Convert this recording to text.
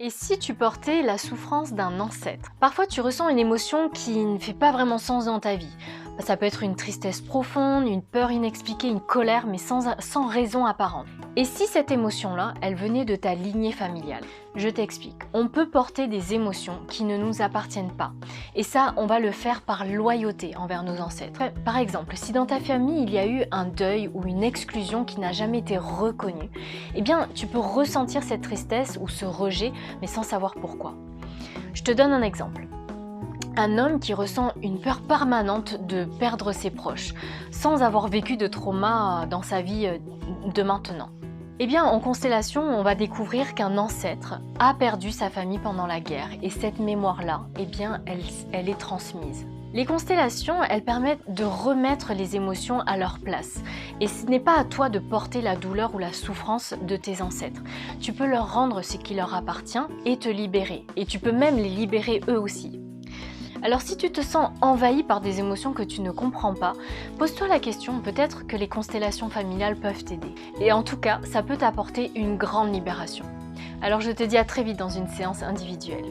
Et si tu portais la souffrance d'un ancêtre? Parfois tu ressens une émotion qui ne fait pas vraiment sens dans ta vie. Ça peut être une tristesse profonde, une peur inexpliquée, une colère, mais sans raison apparente. Et si cette émotion-là, elle venait de ta lignée familiale? Je t'explique. On peut porter des émotions qui ne nous appartiennent pas. Et ça, on va le faire par loyauté envers nos ancêtres. Par exemple, si dans ta famille, il y a eu un deuil ou une exclusion qui n'a jamais été reconnue, eh bien, tu peux ressentir cette tristesse ou ce rejet, mais sans savoir pourquoi. Je te donne un exemple. Un homme qui ressent une peur permanente de perdre ses proches, sans avoir vécu de trauma dans sa vie de maintenant. Eh bien, en constellation, on va découvrir qu'un ancêtre a perdu sa famille pendant la guerre et cette mémoire-là, eh bien, elle est transmise. Les constellations, elles permettent de remettre les émotions à leur place. Et ce n'est pas à toi de porter la douleur ou la souffrance de tes ancêtres. Tu peux leur rendre ce qui leur appartient et te libérer. Et tu peux même les libérer eux aussi. Alors si tu te sens envahi par des émotions que tu ne comprends pas, pose-toi la question, peut-être que les constellations familiales peuvent t'aider. Et en tout cas, ça peut t'apporter une grande libération. Alors je te dis à très vite dans une séance individuelle.